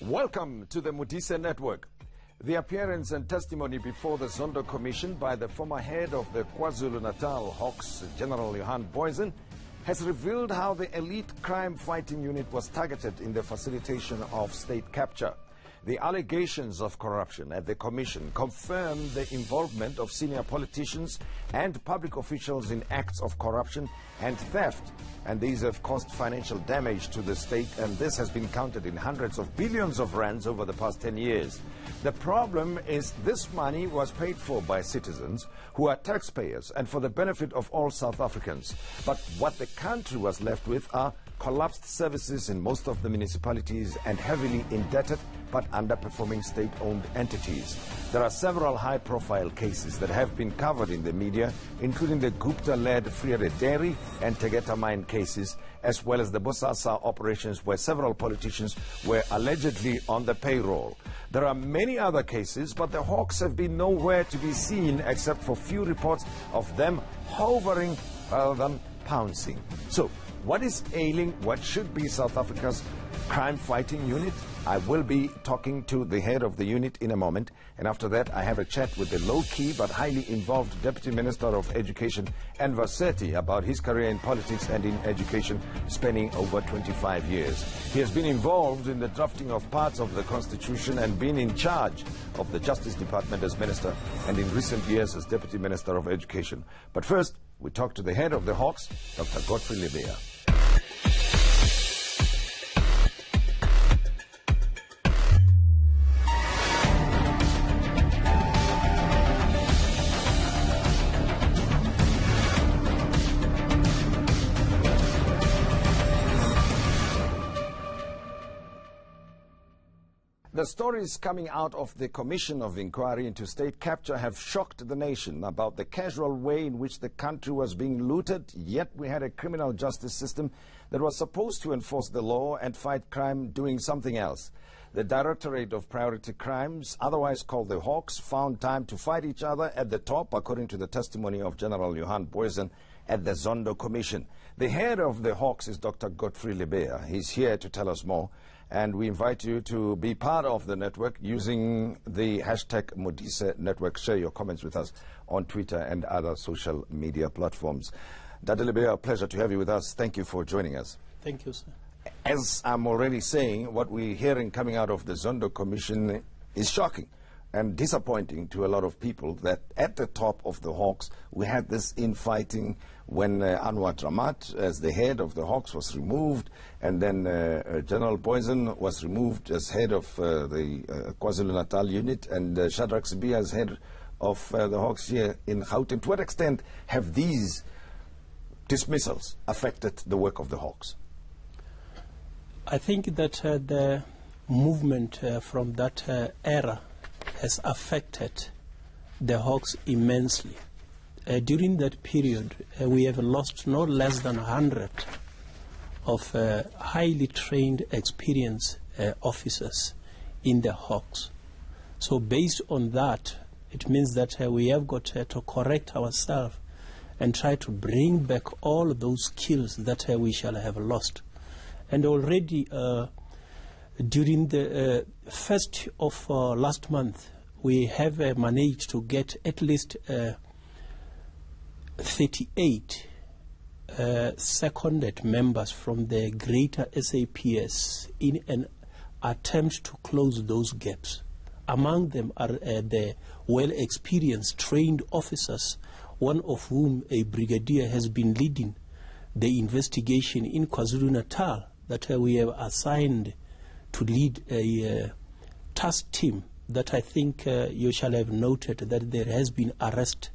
Welcome to the Modise Network. The appearance and testimony before the Zondo Commission by the former head of the KwaZulu-Natal Hawks, General Godfrey Lebeya, has revealed how the elite crime-fighting unit was targeted in the facilitation of state capture. The allegations of corruption at the Commission confirm the involvement of senior politicians and public officials in acts of corruption and theft, and these have caused financial damage to the state, and this has been counted in hundreds of billions of rands over the past 10 years. The problem is this money was paid for by citizens who are taxpayers and for the benefit of all South Africans. But what the country was left with are collapsed services in most of the municipalities and heavily indebted but underperforming state-owned entities. There are several high-profile cases that have been covered in the media, including the Gupta-led Freire Dairy and Tegeta mine cases, as well as the Bosasa operations where several politicians were allegedly on the payroll. There are many other cases, but the Hawks have been nowhere to be seen except for few reports of them hovering rather than pouncing. So, what is ailing what should be South Africa's crime-fighting unit? I will be talking to the head of the unit in a moment, and after that I have a chat with the low-key but highly involved Deputy Minister of Education, Enver Sethi, about his career in politics and in education, spanning over 25 years. He has been involved in the drafting of parts of the Constitution and been in charge of the Justice Department as Minister, and in recent years as Deputy Minister of Education. But first, we talk to the head of the Hawks, Dr. Godfrey Lebeya. The stories coming out of the Commission of Inquiry into State Capture have shocked the nation about the casual way in which the country was being looted, yet we had a criminal justice system that was supposed to enforce the law and fight crime doing something else. The Directorate of Priority Crimes, otherwise called the Hawks, found time to fight each other at the top, according to the testimony of General Godfrey Lebeya at the Zondo Commission. The head of the Hawks is Dr. Godfrey Lebeya. He's here to tell us more. And we invite you to be part of the network using the hashtag Modise Network. Share your comments with us on Twitter and other social media platforms. Dr. Lebeya, a pleasure to have you with us. Thank you for joining us. Thank you, sir. As I'm already saying, what we're hearing coming out of the Zondo Commission is shocking and disappointing to a lot of people, that at the top of the Hawks we had this infighting when Anwar Dramat, as the head of the Hawks, was removed, and then General Godfrey was removed as head of the KwaZulu-Natal unit, and Shadrach Sibiya as head of the Hawks here in Gauteng. To what extent have these dismissals affected the work of the Hawks? I think that the movement from that era has affected the Hawks immensely. During that period, we have lost no less than 100 of highly trained, experienced officers in the Hawks. So based on that, it means that we have got to correct ourselves and try to bring back all those skills that we shall have lost. And already during the first of last month, we have managed to get at least 38 seconded members from the greater SAPS in an attempt to close those gaps. Among them are the well-experienced trained officers, one of whom, a brigadier, has been leading the investigation in KwaZulu-Natal that we have assigned to lead a task team that I think you shall have noted that there has been arrest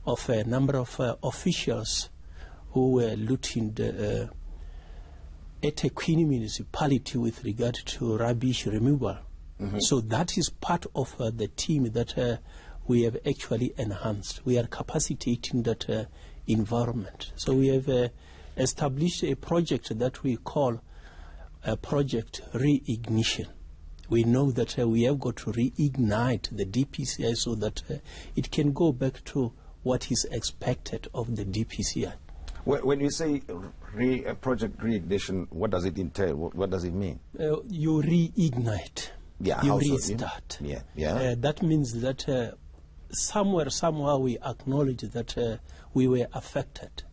of a number of officials who were looting the eThekwini municipality with regard to rubbish removal. So that is part of the team that we have actually enhanced. We are capacitating that environment. So we have established a project that we call Project Reignition. We know that we have got to reignite the DPCI so that it can go back to what is expected of the DPCI. When you say project reignition, what does it entail? What does it mean? You reignite. Yeah, you how so? restart. Yeah. That means that somehow we acknowledge that we were affected.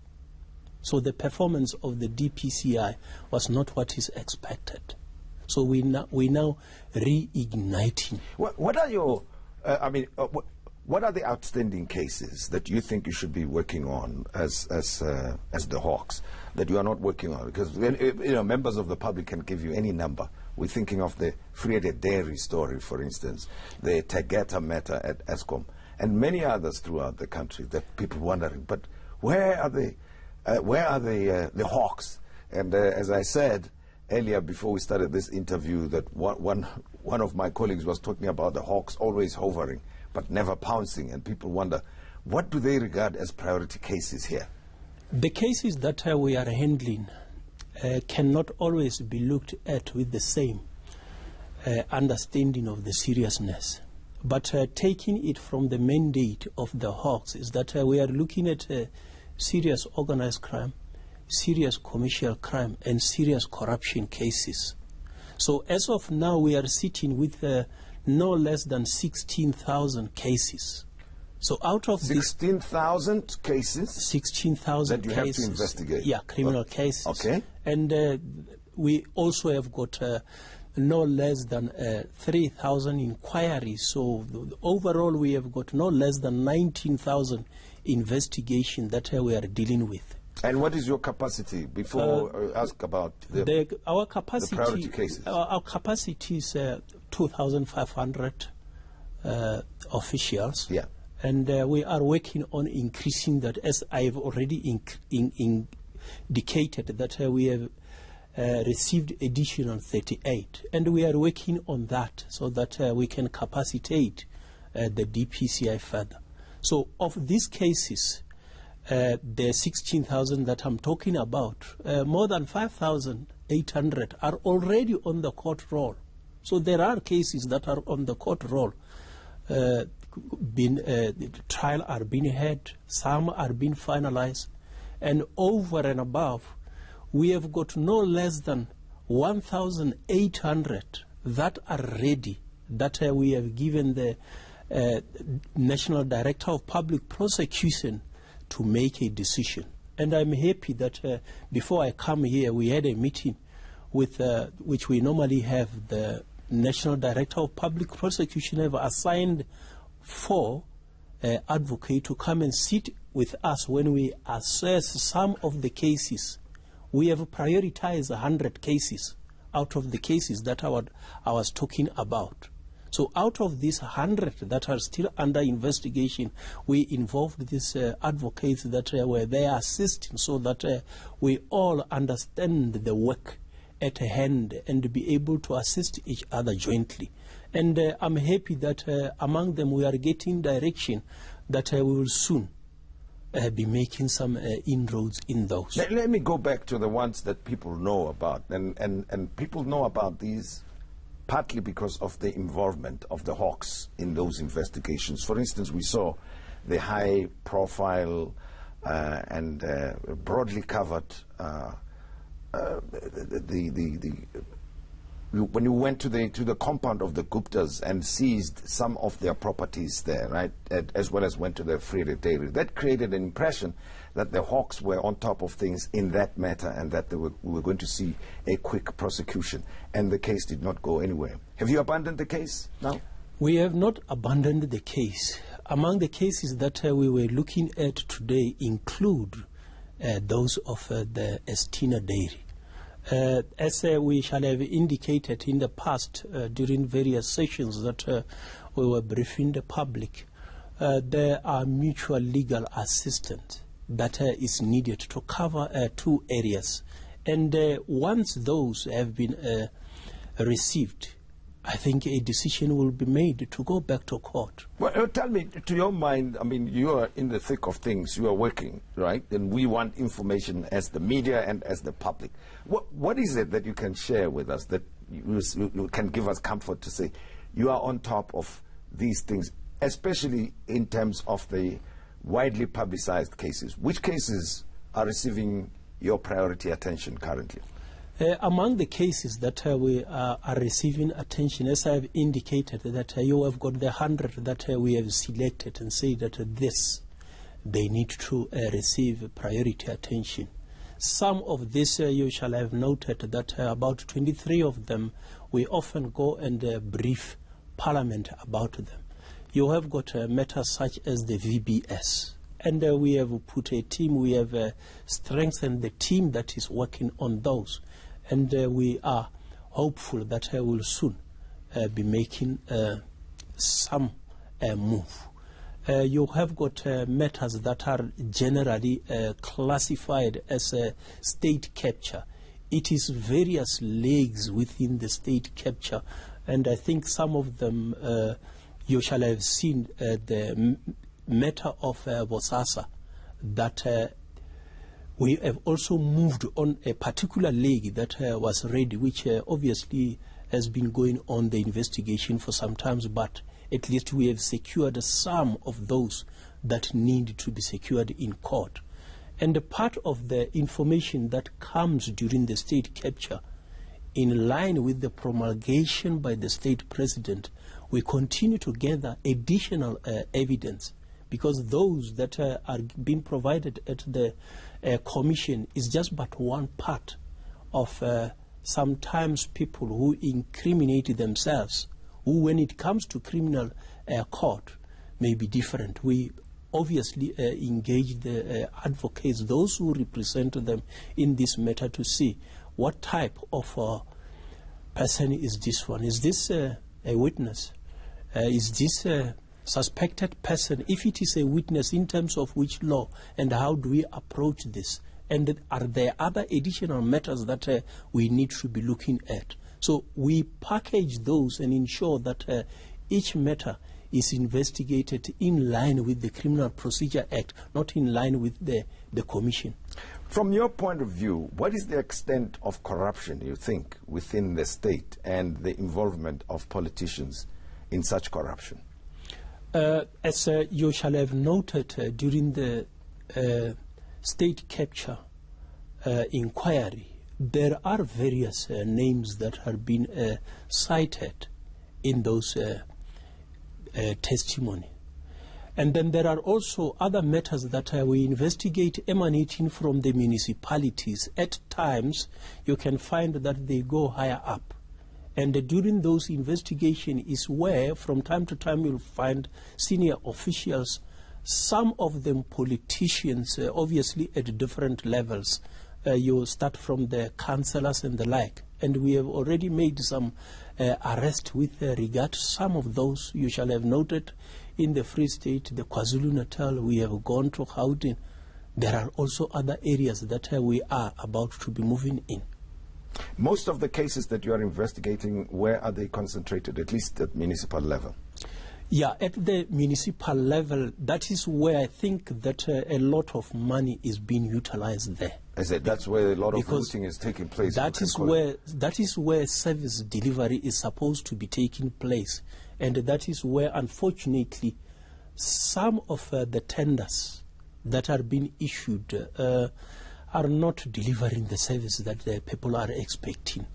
So the performance of the DPCI was not what is expected. So we now reigniting. What are your, what are the outstanding cases that you think you should be working on as the Hawks that you are not working on? Because members of the public can give you any number. We're thinking of the Friede Dairy story, for instance, the Tegeta matter at Eskom, and many others throughout the country that people wondering, but where are the Hawks? And as I said earlier before we started this interview, that one of my colleagues was talking about the Hawks always hovering but never pouncing, and people wonder, what do they regard as priority cases here? The cases that we are handling cannot always be looked at with the same understanding of the seriousness. But taking it from the mandate of the Hawks is that we are looking at serious organized crime, serious commercial crime, and serious corruption cases. So as of now, we are sitting with no less than 16,000 cases. So out of 16,000 cases? 16,000 that you cases. have to investigate? Yeah, criminal cases. Okay. And we also have got no less than 3,000 inquiries. So overall, we have got no less than 19,000 investigations that we are dealing with. And what is your capacity before I ask about our capacity? The priority cases. Our capacity is 2,500 officials. Yeah. And we are working on increasing that, as I have already indicated, that we have received additional 38. And we are working on that so that we can capacitate the DPCI further. So of these cases, the 16,000 that I'm talking about, more than 5,800 are already on the court roll. So there are cases that are on the court roll. Trial are being had, some are being finalized, and over and above, we have got no less than 1,800 that are ready, that we have given the National Director of Public Prosecution to make a decision. And I'm happy that before I come here, we had a meeting with which we normally have. The National Director of Public Prosecution have assigned 4 advocates to come and sit with us when we assess some of the cases. We have prioritized 100 cases out of the cases that I was talking about. So out of these 100 that are still under investigation, we involved these advocates that were there assisting so that we all understand the work at hand and be able to assist each other jointly. And I'm happy that among them we are getting direction that we will soon be making some inroads in those. Let me go back to the ones that people know about. And people know about these partly because of the involvement of the Hawks in those investigations. For instance, we saw the high-profile and broadly covered when you went to the compound of the Guptas and seized some of their properties there, right, as well as went to the Friede Dairy. That created an impression that the Hawks were on top of things in that matter and that we were going to see a quick prosecution. And the case did not go anywhere. Have you abandoned the case now? We have not abandoned the case. Among the cases that we were looking at today include those of the Estina Dairy. As we shall have indicated in the past during various sessions that we were briefing the public, there are mutual legal assistance that is needed to cover 2 areas. And once those have been received, I think a decision will be made to go back to court. Well, tell me, to your mind, I mean, you are in the thick of things, you are working, right? And we want information as the media and as the public. What is it that you can share with us that you can give us comfort to say you are on top of these things, especially in terms of the widely publicized cases? Which cases are receiving your priority attention currently? Among the cases that we are receiving attention, as I have indicated, that you have got the 100 that we have selected and say that they need to receive priority attention. Some of this you shall have noted that about 23 of them we often go and brief Parliament about them. You have got matters such as the VBS, and we have put a team, we have strengthened the team that is working on those. And we are hopeful that I will soon be making some move. You have got matters that are generally classified as state capture. It is various legs within the state capture, and I think some of them you shall have seen the matter of Bosasa that we have also moved on a particular leg that was ready, which obviously has been going on the investigation for some time, but at least we have secured some of those that need to be secured in court. And a part of the information that comes during the state capture, in line with the promulgation by the state president, we continue to gather additional evidence, because those that are being provided at the commission is just but one part of sometimes people who incriminate themselves, who when it comes to criminal court may be different. We obviously engage the advocates, those who represent them in this matter, to see what type of person is this one. Is this a witness? Is this a suspected person? If it is a witness, in terms of which law, and how do we approach this? And are there other additional matters that we need to be looking at? So we package those and ensure that each matter is investigated in line with the Criminal Procedure Act, not in line with the Commission. From your point of view, what is the extent of corruption, you think, within the state and the involvement of politicians in such corruption? As you shall have noted during the state capture inquiry, there are various names that have been cited in those testimony. And then there are also other matters that we investigate emanating from the municipalities. At times, you can find that they go higher up. And during those investigations is where, from time to time, you'll find senior officials, some of them politicians, obviously at different levels. You start from the councillors and the like. And we have already made some arrests with regard to some of those. You shall have noted in the Free State, the KwaZulu-Natal, we have gone to Gauteng. There are also other areas that we are about to be moving in. Most of the cases that you are investigating, where are they concentrated, at least at municipal level? Yeah, at the municipal level, that is where I think that a lot of money is being utilized there. I said that's where a lot of looting is taking place. That is where service delivery is supposed to be taking place, and that is where, unfortunately, some of the tenders that are being issued are not delivering the service that the people are expecting.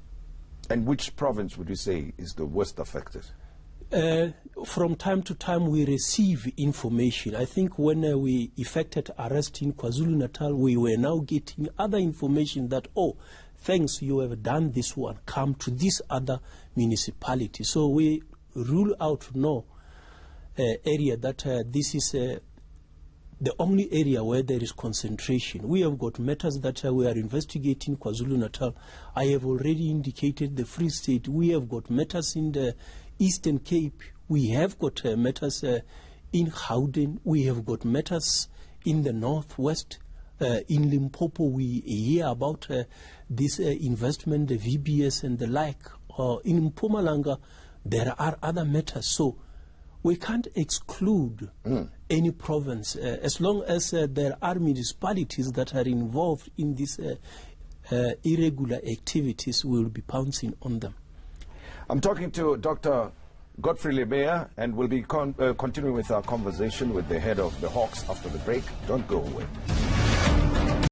And which province would you say is the worst affected? From time to time we receive information. I think when we effected arrest in KwaZulu-Natal, we were now getting other information that, oh, thanks, you have done this one, come to this other municipality. So we rule out no area that this is the only area where there is concentration. We have got matters that we are investigating KwaZulu-Natal. I have already indicated the Free State. We have got matters in the Eastern Cape. We have got matters in Gauteng. We have got matters in the Northwest. In Limpopo, we hear about this investment, the VBS and the like. In Mpumalanga, there are other matters. So we can't exclude any province as long as there are municipalities that are involved in these irregular activities. We will be pouncing on them. I'm talking to Dr. Godfrey Lebeya, and we'll be continuing with our conversation with the head of the Hawks after the break. Don't go away.